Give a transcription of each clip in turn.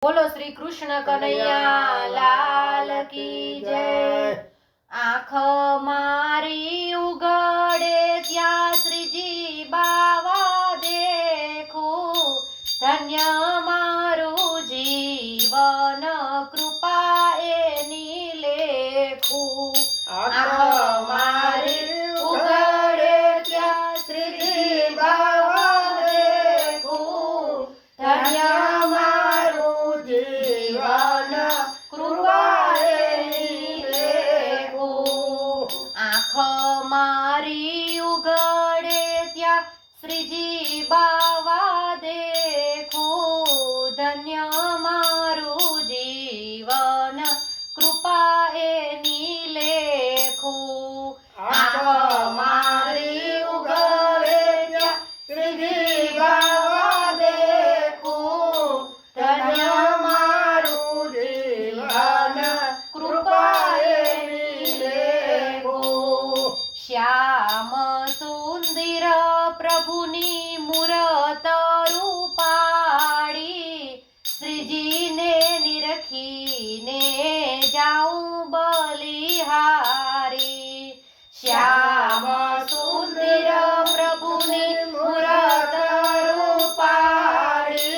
बोलो श्री कृष्ण कन्हैया लाल की जय। आँख मारी उगड़े त्या श्रीजी बावा देखो, धन्य मारू जीवन कृपा एनी लेखू। आँख मारी उगड़े त्या श्रीजी बावा देखो, धन्य जीवन कृपा एनी लेखो। आँख मारी उगड़े त्या श्रीजी बावा देखो, धन्य मारू जीवन कृपा एनी लेखो। आँख मारी उगड़े त्या श्रीजी बावा देखो, धन्य श्याम सुंदर प्रभुनी मूरत रूपाड़ी, श्रीजी ने निरखीने जाऊं बलिहारी। श्याम सुंदर प्रभुनी मूरत रूपाड़ी,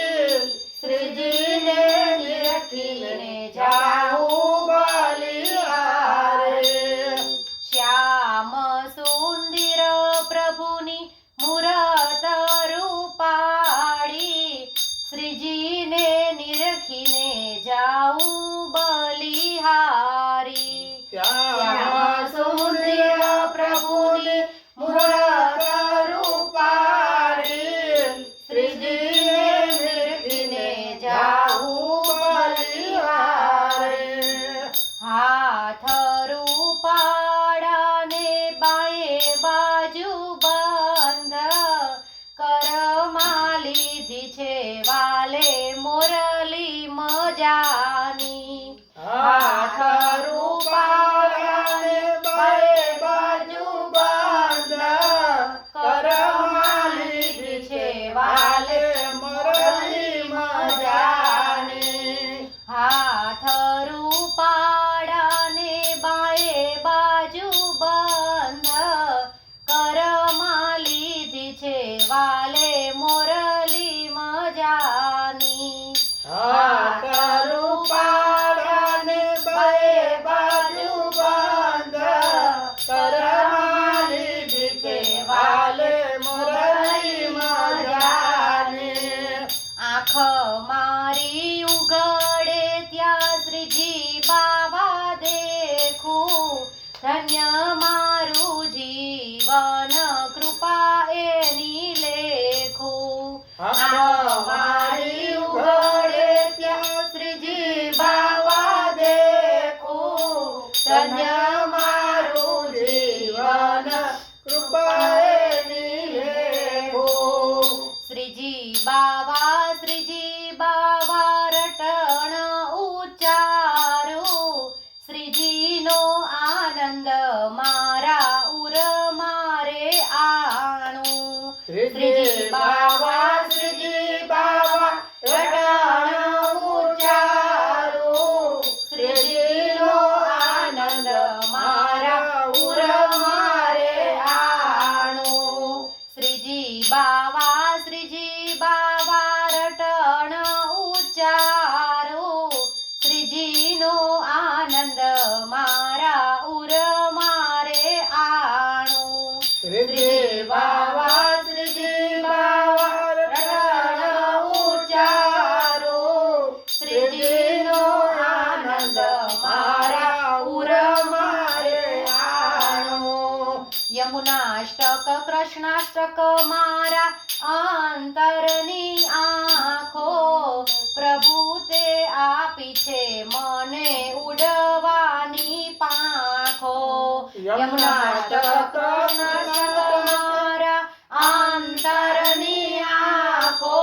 श्रीजी ने निरखीने जाऊं बलिहारी। श्याम सुंदर प्रभुनी मूरत रूपाड़ी, श्रीजी ने निरखीने जाऊं बलिहारी। श्याम सुंदर प्रभुनी मूरत रूपाड़ी, श्रीजी ने निरखीने जाऊं बलिहारी। हाथ रूपाड़ा ने बाए बाजू बंध, करमाली दीछे वाले मोरली मजानी। हाथ रूपाड़ा ने बाए बाजू बंध, करमाली दीछे वाले मोरली मजानी। हाथ रूपाड़ा ने बाए बाजू बंध, करमाली दीछे वाले मोरली मजानी। हाथ रूपाड़ा ने बाए बाजू बंध, करमाली दीछे वाले मोरली मजानी। आँख मारी उगड़े त्या श्रीजी बावा देखो, धन्य मारू जीवन कृपा एनी लेखो। आँख मारी उगड़े त्या श्रीजी बावा देखो, धन्य मारू जीवन कृपा एनी लेखो। श्रीजी बावा रटण उच्चारो, श्रीजी नो आनंद मारा उर मारे आणो। श्रीजी बावा रटण उच्चारो, श्रीजी नो आनंद मारा उर मारे आणो। श्रीजी बावा रटण उच्चारो, श्रीजी नो आनंद मारा उर मारे आणो। श्रीजी बावा रटण उच्चारो, श्रीजी नो आनंद मारा उर मारे आणो। यमुनाष्टक कृष्णाष्टक मारा अंतरनी आँखो, प्रभु ते आपी छे मने उड़वानी पाखो। यमुनाष्टक कृष्णाष्टक मारा अंतरनी आँखो,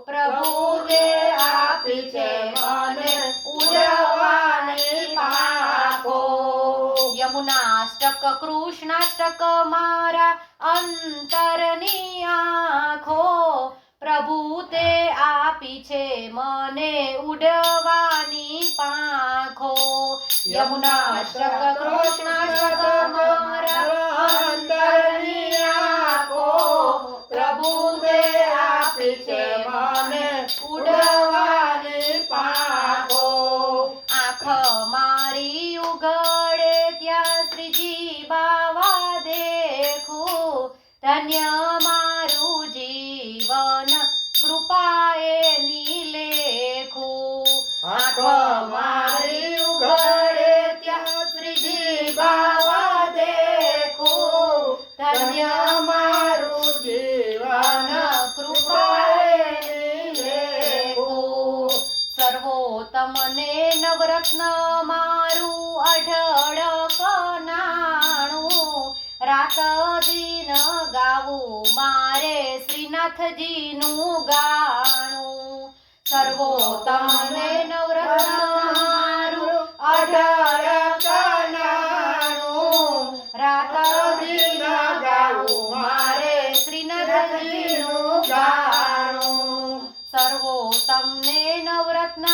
प्रभु ते आपी छे मने उड़वानी पाखो। यमुनाष्टक कृष्णाष्टक मारा अंतरनी आँखो, પ્રભુ તે આપી છે મને ઉડવાની પાંખો યમુનાષ્ટક કૃષ્ણાષ્ટક મારા અંતરની આંખો પ્રભુ તે આપી છે મને ઉડવાની પાંખો આંખ મારી ઉઘડે ત્યાં શ્રીજી બાવા દેખું ધન્ય મારું જીવન કૃપાએ નિલેખું આંખ મારી ઉઘડે ત્યાં શ્રીજી બાવા દેખું ધન્ય મારું જીવન કૃપાએ નિલેખું સર્વોત્તમ ને નવરત્ન મારું અઢળક નાણું રાત દિન ગાવું મારે શ્રીનાથજીનું ગાણું સર્વોત્તમ ને નવરત્ન મારું અઢળક નાણું રાત દિન ગાવું મારે શ્રીનાથજીનું ગાણું સર્વોત્તમ ને નવરત્ન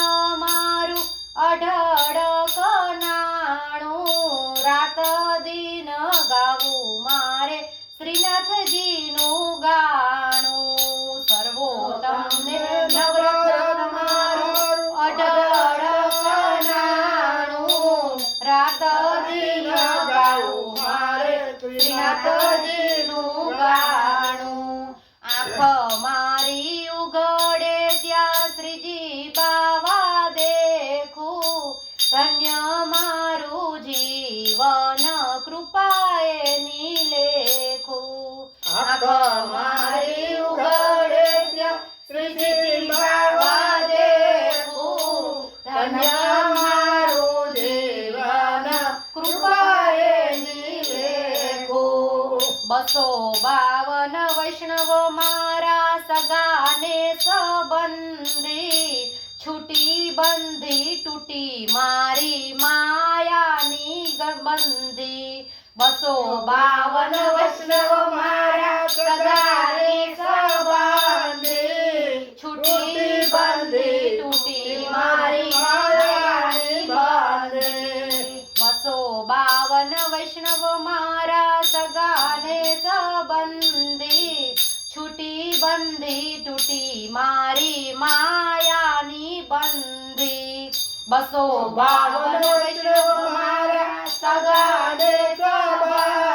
મારું અઢળક નાણું રાત દિન ગાવું મારે શ્રીનાથજીનું ગાણું સર્વોત્તમ ને નવરત્ન મારું અઢળક નાણું રાત દિન ગાવું મારે શ્રીનાથજીનું ગાણું આંખ મારી ઉઘડે ત્યાં શ્રીજી બાવા દેખું ધન્ય મારું જીવન કૃપાએ નિલેખું આંખ મારી ઉઘડે ત્યાં શ્રીજી બાવા દેખું ધન્ય મારું જીવન કૃપાએ નિલેખું 252 વૈષ્ણવ મારા સગાને સંબંધી છૂટી બંધી તૂટી મારી માયાની બંધી 252 વૈષ્ણવ મારા સગાને સંબંધી છૂટી બંધી તૂટી મારી માયાની બંધી 252 વૈષ્ણવ મારા સગાને સંબંધી છૂટી બંધી તૂટી મારી માયાની બંધી 252 વૈષ્ણવ મારા સગાને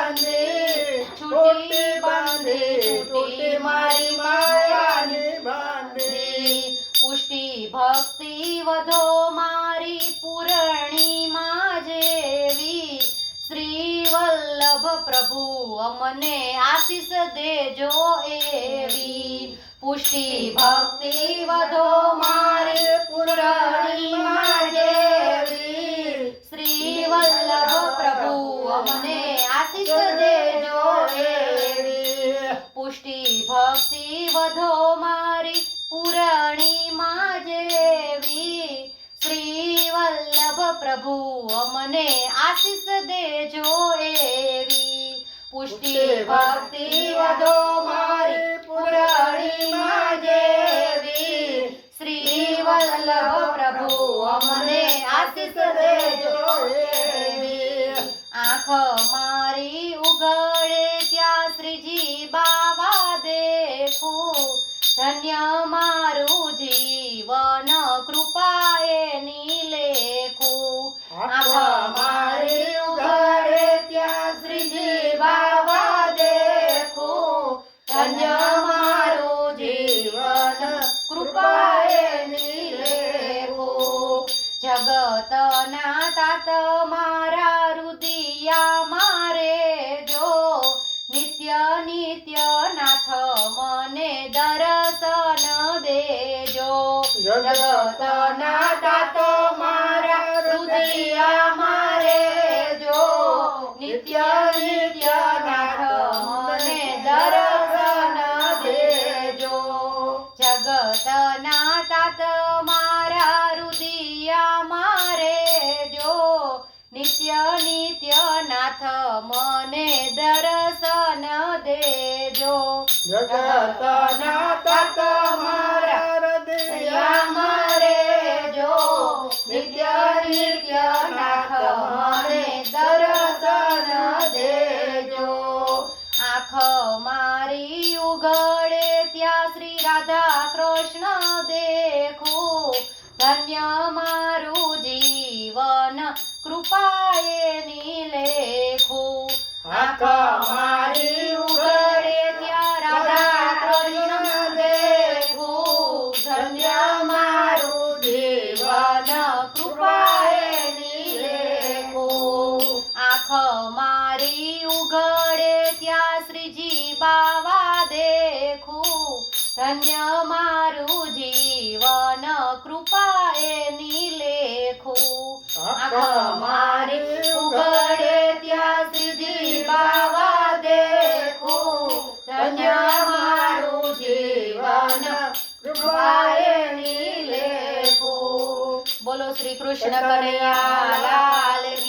સંબંધી છૂટી બંધી તૂટી મારી માયાની બંધી પુષ્ટિ ભક્તિ વધો મારી પૂર્ણિમા જેવી શ્રી વલ્લભ પ્રભુ અમને આશીષ દેજો એવી પુષ્ટિ ભક્તિ વધો મારી પૂર્ણિમા જેવી શ્રી વલ્લભ પ્રભુ અમને આશીષ દેજો એવી પુષ્ટિ ભક્તિ વધો મારી પૂર્ણિમા જેવી શ્રી વલ્લભ પ્રભુ અમને આશીષ દેજો એવી પુષ્ટિ ભક્તિ વધો મારી પૂર્ણિમા જેવી શ્રી વલ્લભ પ્રભુ અમને આશીષ દેજો એવી આંખ મારી ઉઘડે ત્યાં શ્રીજી બાવા દેખું ધન્ય મારું જીવન કૃપાએ નિલેખું આંખ મારી ઉઘડે ત્યાં શ્રીજી બાવા દેખું ધન્ય મારું જીવન કૃપાએ નિલેખું જગતના તાત મારા રુદિયા મારે જો નિત્ય નિત્ય નાથ મને દર્શન દેજો જગતના તાત મારા રુદિયા મારે જો નિત્ય નિત્ય નાથ મને દર્શન દેજો જગતના તાત મારા રુદિયા મારે જો નિત્ય નિત્ય નાથ મને દર્શન દેજો દેજો જગતના તમારા હૃદયમાં રહેજો નિત્ય નિત્ય નાથ મને દર્શન દેજો આંખ મારી ઉઘડે ત્યાં શ્રી રાધા કૃષ્ણ દેખું ધન્ય મારું જીવન કૃપાએ લેખું આંખ મારી ઉઘડે ત્યાં રાધા કૃષ્ણ દેખું ધન્ય મારું જીવન કૃપાએ લેખું આંખ મારી ઉઘડે ત્યાં શ્રીજી બાવા દેખું ધન્ય મારું જીવન કૃપાએ લેખું આંખ મારી ઉઘડે ત્યાં શ્રીજી બાવા દેખું ધન્ય મારું જીવન કૃપાએ લેખું. બોલો શ્રી કૃષ્ણ કનૈયા લાલ કી